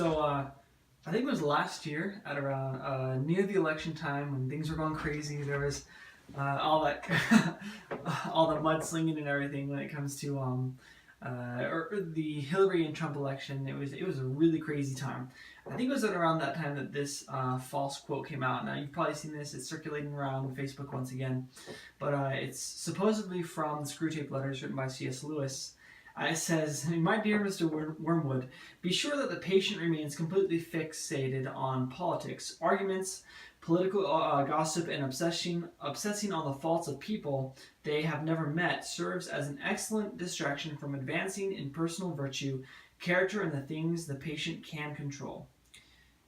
I think it was last year at around near the election time when things were going crazy. There was all that all the mudslinging and everything when it comes to or the Hillary and Trump election. It was a really crazy time. I think it was at around that time that this false quote came out. Now you've probably seen this; it's circulating around Facebook once again, but it's supposedly from the screwtape letters written by C.S Lewis. It says, "My dear Mr. Wormwood, be sure that the patient remains completely fixated on politics, arguments, political gossip, and obsessing on the faults of people they have never met serves as an excellent distraction from advancing in personal virtue, character, and the things the patient can control."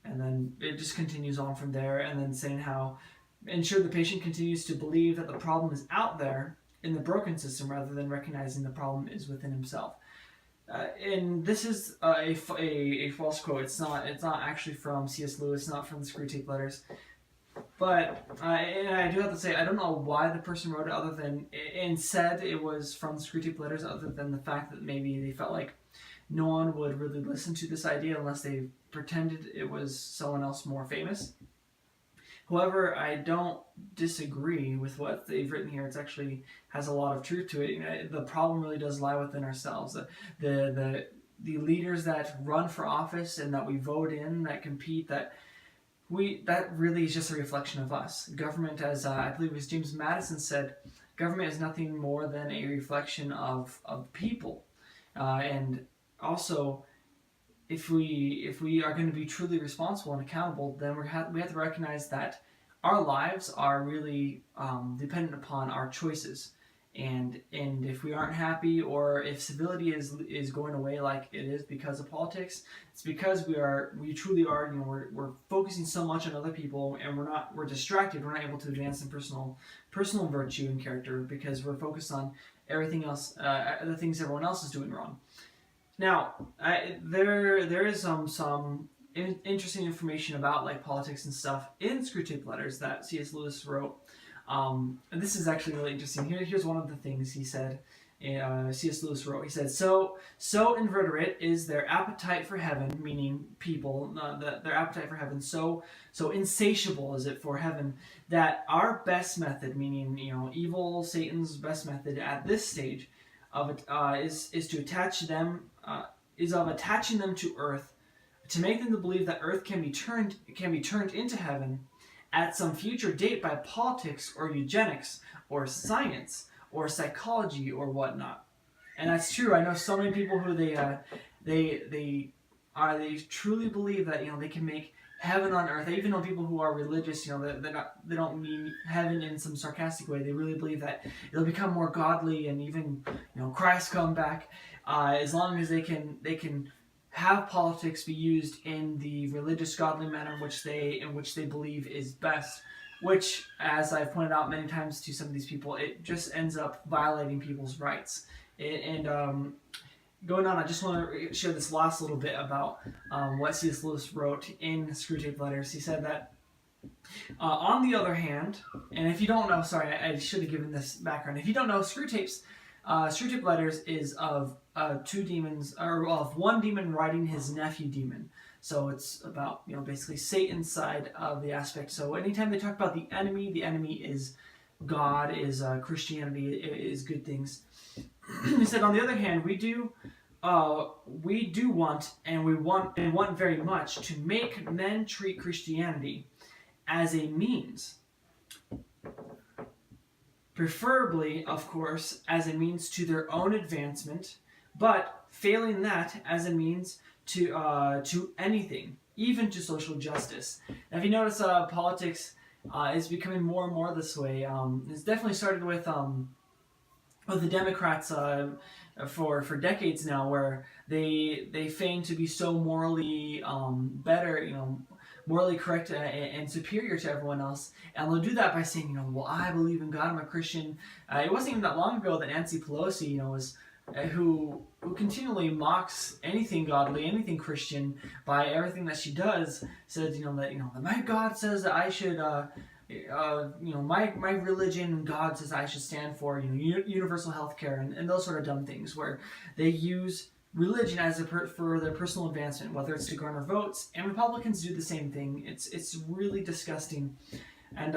And then it just continues on from there, and then saying how ensure the patient continues to believe that the problem is out there in the broken system rather than recognizing the problem is within himself. And this is a false quote. It's not actually from C.S. Lewis, not from the screwtape letters. But and I do have to say, I don't know why the person wrote it other than and said it was from the screwtape letters, other than the fact that maybe they felt like no one would really listen to this idea unless they pretended it was someone else more famous. However, I don't disagree with what they've written here. It's actually has a lot of truth to it. You know, the problem really does lie within ourselves. The leaders that run for office and that we vote in, that compete, that really is just a reflection of us. Government, as I believe it was James Madison said, government is nothing more than a reflection of people. And also, if we are going to be truly responsible and accountable, then we have to recognize that our lives are really dependent upon our choices. And if we aren't happy, or if civility is going away like it is because of politics, it's because we truly are, you know, we're focusing so much on other people, and we're distracted. We're not able to advance in personal virtue and character because we're focused on everything else, the things everyone else is doing wrong. Now, there is some interesting information about like politics and stuff in screwtape letters that C.S. Lewis wrote. And this is actually really interesting. Here's one of the things he said. C.S. Lewis wrote. He said, "So invertebrate is their appetite for heaven," meaning people, their appetite for heaven. So insatiable is it for heaven that our best method, meaning evil Satan's best method at this stage of it, is to attach them. Is of attaching them to earth, to make them to believe that earth can be turned into heaven at some future date by politics or eugenics or science or psychology or whatnot. And that's true. I know so many people who they truly believe that they can make heaven on earth. I even know people who are religious. They don't mean heaven in some sarcastic way. They really believe that it'll become more godly, and even Christ come back, as long as they can have politics be used in the religious, godly manner in which they believe is best. Which, as I've pointed out many times to some of these people, it just ends up violating people's rights. Going on, I just want to share this last little bit about what C.S. Lewis wrote in screwtape letters. He said that, on the other hand, and if you don't know, sorry, I should have given this background. If you don't know, screwtape letters is of two demons, or of one demon writing his nephew demon. So it's about basically Satan's side of the aspect. So anytime they talk about the enemy is God, is Christianity, is good things. He said, on the other hand, we do want very much to make men treat Christianity as a means, preferably, of course, as a means to their own advancement, but failing that, as a means to anything, even to social justice. Now, if you notice, politics is becoming more and more this way. It's definitely started with the Democrats for decades now, where they feign to be so morally better, morally correct and superior to everyone else, and they'll do that by saying, well, I believe in God, I'm a Christian. It wasn't even that long ago that Nancy Pelosi, was who continually mocks anything godly, anything Christian by everything that she does. Says that my God says that I should. My religion, God says I should stand for universal health care, and those sort of dumb things where they use religion for their personal advancement, whether it's to garner votes. And Republicans do the same thing. It's really disgusting. And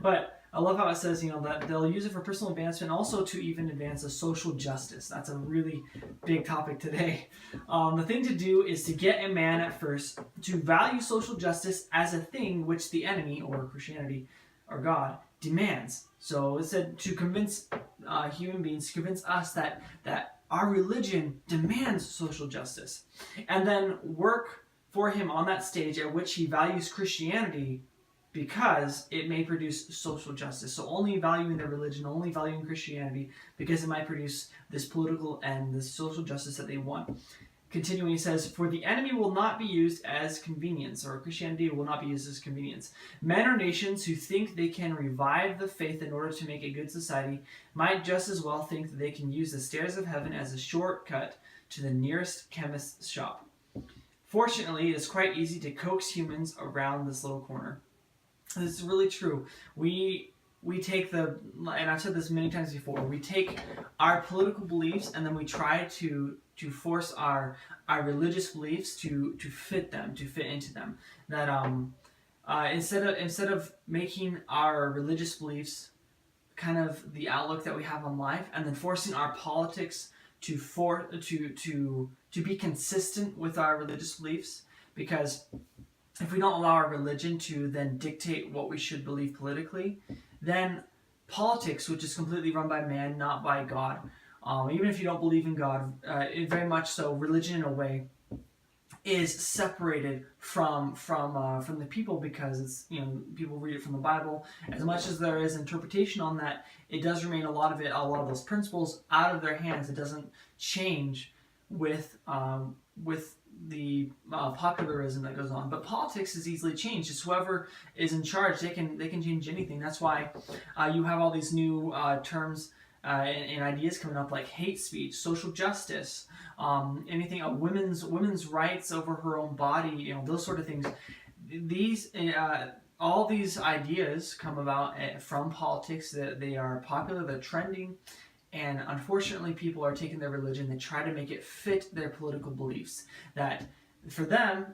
but I love how it says, that they'll use it for personal advancement, also to even advance a social justice. That's a really big topic today. The thing to do is to get a man at first to value social justice as a thing which the enemy, or Christianity, or God, demands. So it said to convince human beings, to convince us that our religion demands social justice, and then work for him on that stage at which he values Christianity because it may produce social justice. So only valuing their religion, only valuing Christianity because it might produce this political and this social justice that they want. Continuing, he says, for the enemy will not be used as convenience, or Christianity will not be used as convenience. Men or nations who think they can revive the faith in order to make a good society might just as well think that they can use the stairs of heaven as a shortcut to the nearest chemist's shop. Fortunately, it is quite easy to coax humans around this little corner. This is really true. We take and I've said this many times before, we take our political beliefs and then we try to force our religious beliefs to fit into them. That instead of making our religious beliefs kind of the outlook that we have on life, and then forcing our politics to be consistent with our religious beliefs, because if we don't allow our religion to then dictate what we should believe politically, then politics, which is completely run by man, not by God, even if you don't believe in God, very much so, religion in a way is separated from the people, because it's, people read it from the Bible. As much as there is interpretation on that, it does remain a lot of those principles out of their hands. It doesn't change with the popularism that goes on. But politics is easily changed. It's whoever is in charge, they can change anything. That's why you have all these new terms and ideas coming up, like hate speech, social justice, anything, women's rights over her own body, those sort of things. These all these ideas come about from politics. That they are popular, they're trending. And unfortunately, people are taking their religion, they try to make it fit their political beliefs. That for them,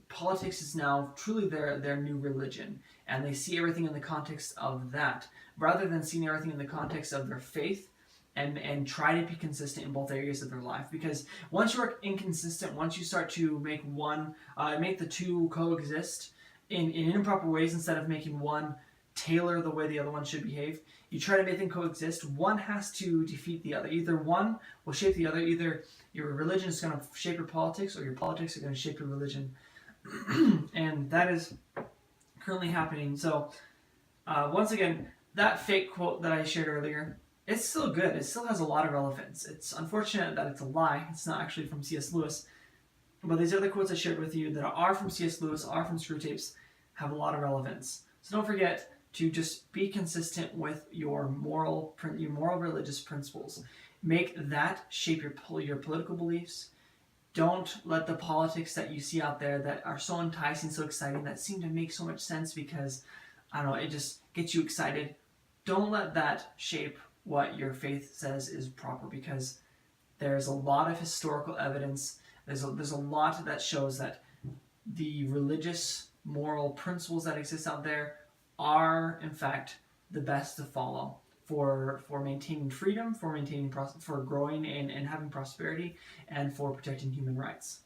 politics is now truly their new religion, and they see everything in the context of that, rather than seeing everything in the context of their faith, and try to be consistent in both areas of their life. Because once you're inconsistent, once you start to make the two coexist in improper ways, instead of making one tailor the way the other one should behave, you try to make them coexist. One has to defeat the other. Either one will shape the other. Either your religion is going to shape your politics, or your politics are going to shape your religion. And that is currently happening. So once again, that fake quote that I shared earlier, it's still good. It still has a lot of relevance. It's unfortunate that it's a lie. It's not actually from C.S. Lewis. But these other quotes I shared with you that are from C.S. Lewis, are from Screwtapes, have a lot of relevance. So don't forget to just be consistent with your moral religious principles. Make that shape your political beliefs. Don't let the politics that you see out there that are so enticing, so exciting, that seem to make so much sense because, I don't know, it just gets you excited. Don't let that shape what your faith says is proper, because there's a lot of historical evidence. There's a lot that shows that the religious moral principles that exist out there are in fact the best to follow for maintaining freedom, for growing and having prosperity, and for protecting human rights.